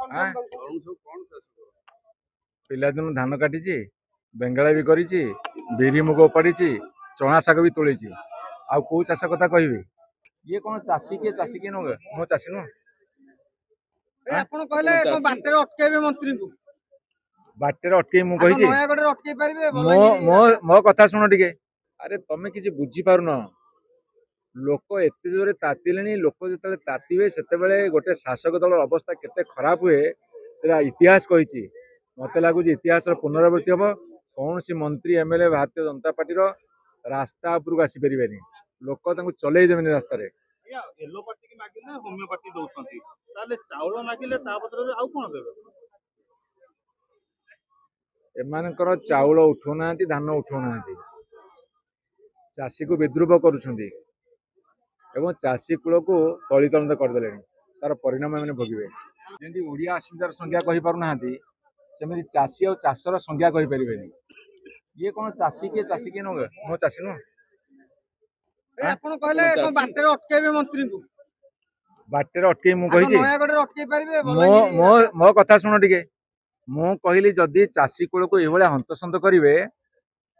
ଆଁ ପିଲାଦିନୁ ଧାନ କାଟିଛି, ବେଙ୍ଗଳା ବି କରିଛି, ବିରି ମୁଗ ଉପାଡ଼ିଛି, ଚଣା ଶାଗ ବି ତୋଳିଛି। ଆଉ କୋଉ ଚାଷ କଥା କହିବି? ଇଏ କଣ ଚାଷୀ କିଏ ନୁହେଁ? ମୁଁ ଚାଷୀ ନୁହଁ। ଆପଣ କହିଲେ ବାଟରେ ଅଟକେଇବେ ମନ୍ତ୍ରୀଙ୍କୁ। ବାଟରେ ଅଟକେଇ ମୁଁ କହିଛି? ନୟାଗଡ଼ରେ ଅଟକେଇ ପାରିବେ? ମୋ କଥା ଶୁଣ ଟିକେ। ଆରେ ତମେ କିଛି ବୁଝିପାରୁନ। ଲୋକ ଏତେ ଜୋରେ ତାତିଲେଣି। ଲୋକ ଯେତେବେଳେ ତାତିବେ ସେତେବେଳେ ଗୋଟେ ଶାସକ ଦଳର ଅବସ୍ଥା କେତେ ଖରାପ ହୁଏ ସେଟା ଇତିହାସ କହିଛି। ମତେ ଲାଗୁଛି ଇତିହାସର ପୁନରାବୃତ୍ତି ହବ। କୌଣସି ମନ୍ତ୍ରୀ ଏମଏଲଏ ଭାରତୀୟ ଜନତା ପାର୍ଟିର ରାସ୍ତା ଉପରକୁ ଆସିପାରିବେନି। ଲୋକ ତାଙ୍କୁ ଚଲେଇ ଦେବେନି ରାସ୍ତାରେ। ଏଲୋପାତି ମାଗିଲେ ହୋମିଓପାତି ଦଉଛନ୍ତି, ତାହେଲେ ଚାଉଳ ମାଗିଲେ ତା ବଦଳରେ ଆଉ କଣ ଦେବେ? ଏମାନଙ୍କର ଚାଉଳ ଉଠଉନାହାନ୍ତି, ଧାନ ଉଠଉନାହାନ୍ତି, ଚାଷୀକୁ ବିଦ୍ରୁପ କରୁଛନ୍ତି ଏବଂ ଚାଷୀ କୂଳକୁ ତଳିତଳାନ୍ତ କରିଦେଲେଣି। ତାର ପରିଣାମ ଏମାନେ ଭୋଗିବେ। ଯେମିତି ଓଡ଼ିଆ ଅସ୍ମିତାର ସଂଜ୍ଞା କହିପାରୁନାହାନ୍ତି, ସେମିତି ଚାଷୀ ଆଉ ଚାଷର ସଂଜ୍ଞା କହିପାରିବେନି। ଇଏ କଣ ଚାଷୀ କିଏ ନୁହେଁ? ମୁଁ ଚାଷୀ ନୁହଁ। ଆପଣ କହିଲେ ବାଟରେ ଅଟକେଇବେ ମନ୍ତ୍ରୀଙ୍କୁ। ବାଟରେ ଅଟକେଇ ମୁଁ କହିଛି? ନୟାଗଡ଼ରେ ଅଟକେଇ ପାରିବେ? ମୋ କଥା ଶୁଣ ଟିକେ। ମୁଁ କହିଲି ଯଦି ଚାଷୀ କୂଳକୁ ଏଇଭଳିଆ ହନ୍ତସନ୍ତ କରିବେ,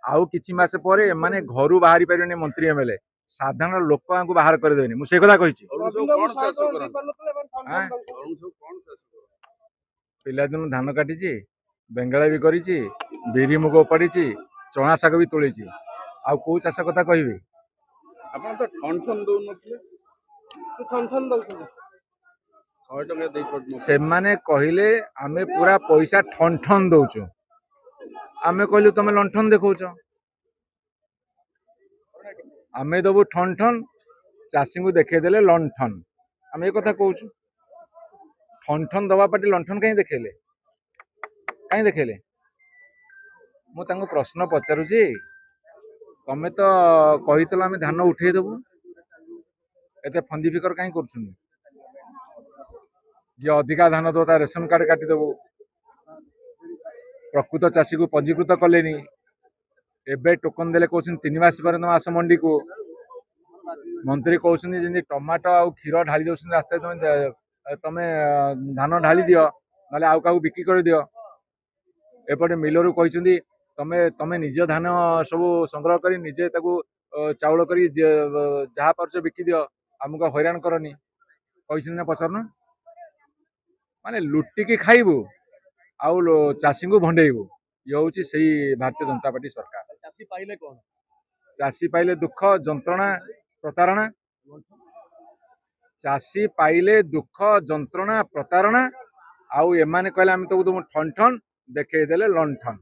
ଆଉ କିଛି ମାସ ପରେ ଏମାନେ ଘରୁ ବାହାରି ପାରିବେନି। ମନ୍ତ୍ରୀ ଏମଏଲଏ ସାଧାରଣ ଲୋକଙ୍କୁ ବାହାର କରିଦେବେନି। ମୁଁ ସେଇ କଥା କହିଛି। ପିଲାଦିନୁ ଧାନ କାଟିଛି, ବେଙ୍ଗଳା ବି କରିଛି, ବିରି ମୁଗ ଉପାଡ଼ିଛି, ଚଣା ଶାଗ ବି ତୋଳିଛି। ଆଉ କୋଉ ଚାଷ କଥା କହିବି? ଆପଣ ତ ଠନ ଦଉନଥିଲେ, ସେ ଠନ ଦଉଛନ୍ତି। 100 ଟଙ୍କା ଦେଇପାରୁଛନ୍ତି। ସେମାନେ କହିଲେ ଆମେ ପୁରା ପଇସା ଠନ ଦଉଛୁ। ଆମେ କହିଲୁ ତମେ ଲଣ୍ଠନ ଦେଖଉଛ। ଆମେ ଦବୁ ଠନ, ଚାଷୀଙ୍କୁ ଦେଖେଇଦେଲେ ଲଣ୍ଠନ। ଆମେ ଏ କଥା କହୁଛୁ। ଠନ ଦବା ପାର୍ଟି ଲଣ୍ଠନ କାହିଁ ଦେଖେଇଲେ? ମୁଁ ତାଙ୍କୁ ପ୍ରଶ୍ନ ପଚାରୁଛି, ତମେ ତ କହିଥିଲ ଆମେ ଧାନ ଉଠେଇଦବୁ, ଏତେ ଫନ୍ଦି ଫିକର କାହିଁ କରୁଛନ୍ତି? ଯିଏ ଅଧିକା ଧାନ ଦବ ତା ରେସନ କାର୍ଡ କାଟିଦେବୁ। ପ୍ରକୃତ ଚାଷୀକୁ ପଞ୍ଜୀକୃତ କଲେନି। ଏବେ ଟୋକନ ଦେଲେ କହୁଛନ୍ତି 3 ମାସ ପରେ ତମ ଆସ ମଣ୍ଡିକୁ। ମନ୍ତ୍ରୀ କହୁଛନ୍ତି ଯେମିତି ଟମାଟୋ ଆଉ କ୍ଷୀର ଢାଳି ଦଉଛନ୍ତି ରାସ୍ତାରେ, ତମେ ଧାନ ଢାଳି ଦିଅ, ନହେଲେ ଆଉ କାହାକୁ ବିକ୍ରି କରିଦିଅ। ଏପଟେ ମିଲରୁ କହିଛନ୍ତି ତମେ ନିଜ ଧାନ ସବୁ ସଂଗ୍ରହ କରି ନିଜେ ତାକୁ ଚାଉଳ କରି ଯାହା ପାରୁଛ ବିକି ଦିଅ, ଆମକୁ ହଇରାଣ କରନି। କହିଛନ୍ତି ନା ପଚାରୁନ? ମାନେ ଲୁଟିକି ଖାଇବୁ ଆଉ ଚାଷୀଙ୍କୁ ଭଣ୍ଡେଇବୁ। ଇଏ ହଉଛି ସେଇ ଭାରତୀୟ ଜନତା ପାର୍ଟି ସରକାର। ଚାଷୀ ପାଇଲେ କଣ? ଚାଷୀ ପାଇଲେ ଦୁଃଖ, ଯନ୍ତ୍ରଣା, ପ୍ରତାରଣା। ଚାଷୀ ପାଇଲେ ଦୁଃଖ, ଯନ୍ତ୍ରଣା, ପ୍ରତାରଣା। ଆଉ ଏମାନେ କହିଲେ ଆମେ ତାକୁ ଠନ ଦେଖେଇ ଦେଲେ ଲଣ୍ଠନ।